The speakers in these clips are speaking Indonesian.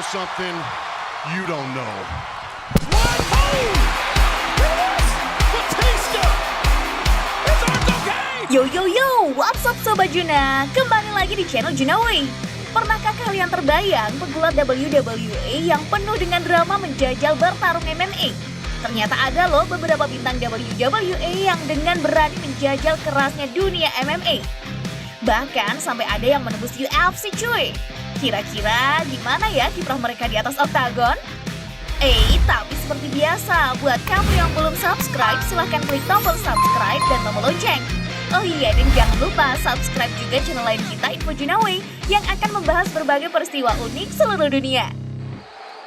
something you don't know. What? Oh! Batista! His arms okay! Yo yo yo, what's up Sobat Juna? Kembali lagi di channel Junaway. Pernahkah kalian terbayang pegulat WWE yang penuh dengan drama menjajal bertarung MMA? Ternyata ada loh beberapa bintang WWE yang dengan berani menjajal kerasnya dunia MMA. Bahkan sampai ada yang menembus UFC cuy. Kira-kira gimana ya kiprah mereka di atas oktagon? Tapi seperti biasa, buat kamu yang belum subscribe, silahkan klik tombol subscribe dan tombol lonceng. Oh iya, dan jangan lupa subscribe juga channel lain kita, Info Junaway, yang akan membahas berbagai peristiwa unik seluruh dunia.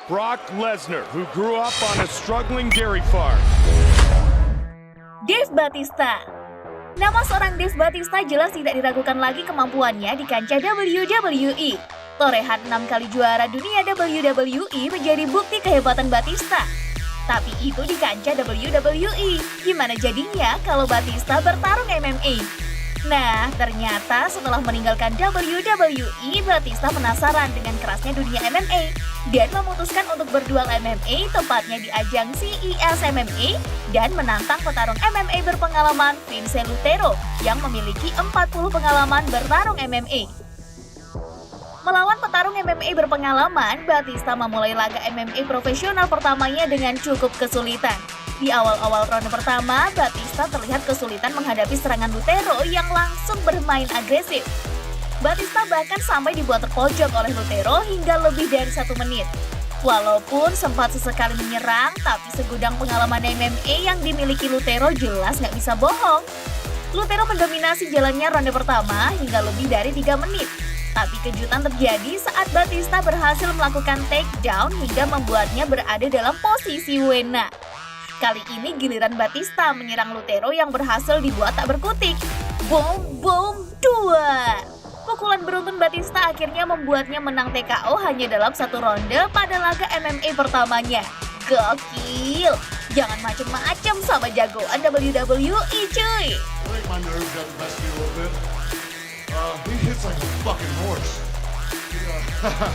Brock Lesnar, who grew up on a struggling dairy farm. Dave Batista. Nama seorang Dave Batista jelas tidak diragukan lagi kemampuannya di kancah WWE. Torehan 6 kali juara dunia WWE menjadi bukti kehebatan Batista. Tapi itu di kancah WWE. Gimana jadinya kalau Batista bertarung MMA? Nah, ternyata setelah meninggalkan WWE, Batista penasaran dengan kerasnya dunia MMA dan memutuskan untuk berduel MMA, tepatnya di ajang CES MMA, dan menantang petarung MMA berpengalaman Vince Lutero yang memiliki 40 pengalaman bertarung MMA. Melawan petarung MMA berpengalaman, Batista memulai laga MMA profesional pertamanya dengan cukup kesulitan. Di awal-awal ronde pertama, Batista terlihat kesulitan menghadapi serangan Lutero yang langsung bermain agresif. Batista bahkan sampai dibuat terpojok oleh Lutero hingga lebih dari 1 menit. Walaupun sempat sesekali menyerang, tapi segudang pengalaman MMA yang dimiliki Lutero jelas nggak bisa bohong. Lutero mendominasi jalannya ronde pertama hingga lebih dari 3 menit. Tapi kejutan terjadi saat Batista berhasil melakukan takedown hingga membuatnya berada dalam posisi wena. Kali ini giliran Batista menyerang Lutero yang berhasil dibuat tak berkutik. Boom, boom, 2. Pukulan beruntun Batista akhirnya membuatnya menang TKO hanya dalam 1 ronde pada laga MMA pertamanya. Gokil! Jangan macem-macem sama jagoan WWE cuy! I think my nerves got the best of me a little bit. He hits like a fucking horse. Yeah.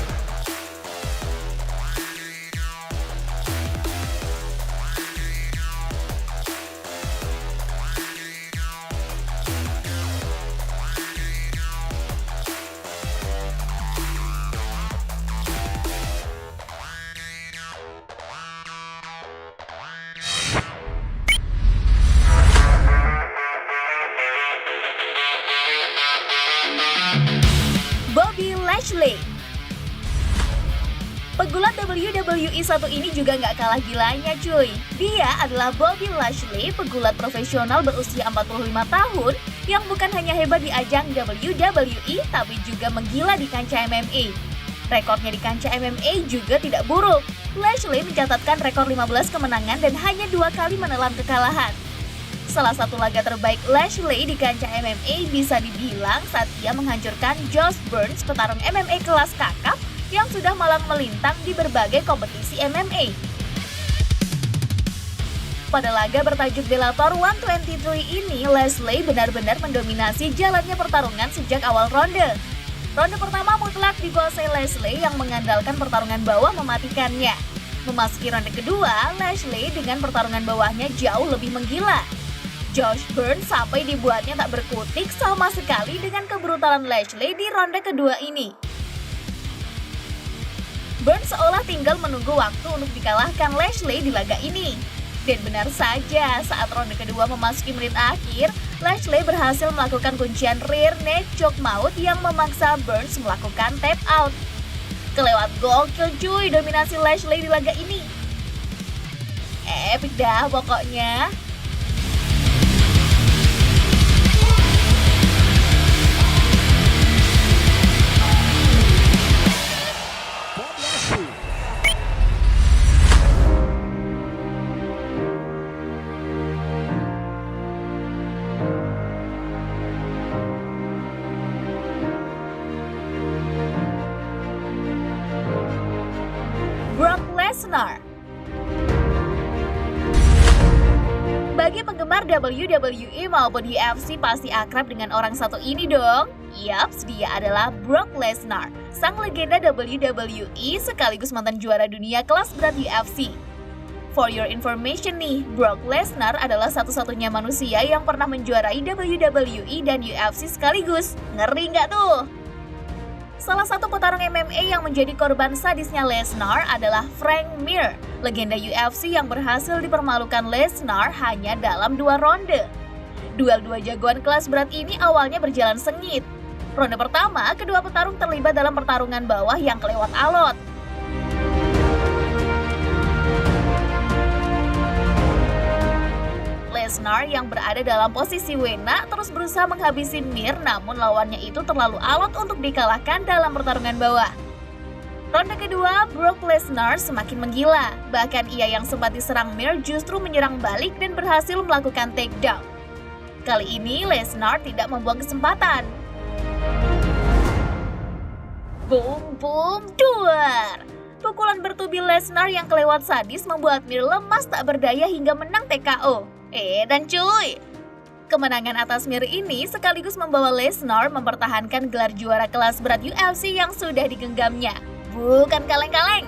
Bobby Lashley. Pegulat WWE satu ini juga nggak kalah gilanya cuy. Dia adalah Bobby Lashley, pegulat profesional berusia 45 tahun yang bukan hanya hebat di ajang WWE tapi juga menggila di kancah MMA. Rekornya di kancah MMA juga tidak buruk. Lashley mencatatkan rekor 15 kemenangan dan hanya 2 kali menelan kekalahan. Salah satu laga terbaik Lashley di kancah MMA bisa dibilang saat ia menghancurkan Josh Burns, petarung MMA kelas kakap yang sudah malang melintang di berbagai kompetisi MMA. Pada laga bertajuk Bellator 123 ini, Lashley benar-benar mendominasi jalannya pertarungan sejak awal ronde. Ronde pertama mutlak dikuasai Lashley yang mengandalkan pertarungan bawah mematikannya. Memasuki ronde kedua, Lashley dengan pertarungan bawahnya jauh lebih menggila. Josh Burns sampai dibuatnya tak berkutik sama sekali dengan kebrutalan Lashley di ronde kedua ini. Burns seolah tinggal menunggu waktu untuk dikalahkan Lashley di laga ini. Dan benar saja, saat ronde kedua memasuki menit akhir, Lashley berhasil melakukan kuncian rear neck choke maut yang memaksa Burns melakukan tap out. Kelewat gokil cuy dominasi Lashley di laga ini. Epic dah pokoknya. Brock Lesnar. Bagi penggemar WWE maupun UFC pasti akrab dengan orang satu ini dong. Yaps, dia adalah Brock Lesnar, sang legenda WWE sekaligus mantan juara dunia kelas berat UFC. For your information nih, Brock Lesnar adalah satu-satunya manusia yang pernah menjuarai WWE dan UFC sekaligus. Ngeri nggak tuh? Salah satu petarung MMA yang menjadi korban sadisnya Lesnar adalah Frank Mir, legenda UFC yang berhasil dipermalukan Lesnar hanya dalam 2 ronde. Duel 2 jagoan kelas berat ini awalnya berjalan sengit. Ronde pertama, kedua petarung terlibat dalam pertarungan bawah yang kelewat alot. Lesnar yang berada dalam posisi wena terus berusaha menghabisi Mir, namun lawannya itu terlalu alot untuk dikalahkan dalam pertarungan bawah. Ronde kedua, Brock Lesnar semakin menggila. Bahkan ia yang sempat diserang Mir justru menyerang balik dan berhasil melakukan takedown. Kali ini Lesnar tidak membuang kesempatan. Boom, boom, duar! Pukulan bertubi Lesnar yang kelewat sadis membuat Mir lemas tak berdaya hingga menang TKO. Dan cuy, kemenangan atas Mir ini sekaligus membawa Lesnar mempertahankan gelar juara kelas berat UFC yang sudah digenggamnya. Bukan kaleng-kaleng.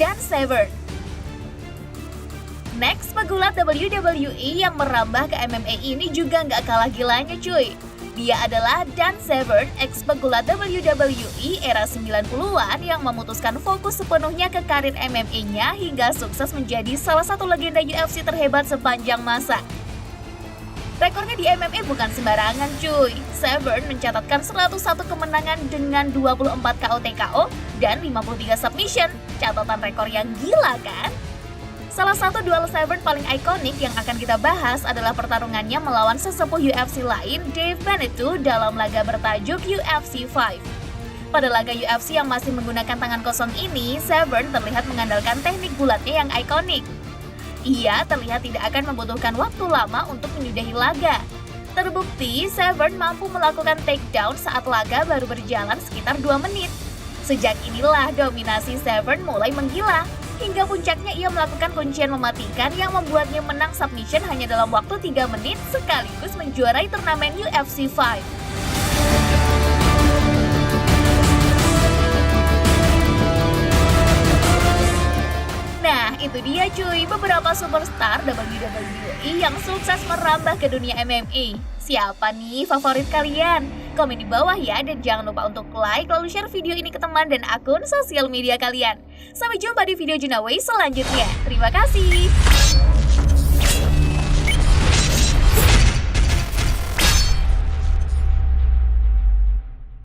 Dan Severn. Next, pegulat WWE yang merambah ke MMA ini juga nggak kalah gilanya cuy. Dia adalah Dan Severn, ex-pegulat WWE era 90-an yang memutuskan fokus sepenuhnya ke karir MMA-nya hingga sukses menjadi salah satu legenda UFC terhebat sepanjang masa. Rekornya di MMA bukan sembarangan cuy. Severn mencatatkan 101 kemenangan dengan 24 KO TKO dan 53 submission. Catatan rekor yang gila kan? Salah satu duel Severn paling ikonik yang akan kita bahas adalah pertarungannya melawan sesepuh UFC lain, Dave Benetu, dalam laga bertajuk UFC 5. Pada laga UFC yang masih menggunakan tangan kosong ini, Severn terlihat mengandalkan teknik bulatnya yang ikonik. Ia terlihat tidak akan membutuhkan waktu lama untuk menyudahi laga. Terbukti, Severn mampu melakukan takedown saat laga baru berjalan sekitar 2 menit. Sejak inilah dominasi Severn mulai menggila. Hingga puncaknya ia melakukan kuncian mematikan yang membuatnya menang submission hanya dalam waktu 3 menit sekaligus menjuarai turnamen UFC 5. Nah, itu dia cuy, beberapa superstar WWE yang sukses merambah ke dunia MMA. Siapa nih favorit kalian? Komen di bawah ya, dan jangan lupa untuk like lalu share video ini ke teman dan akun sosial media kalian. Sampai jumpa di video Junaway selanjutnya. Terima kasih.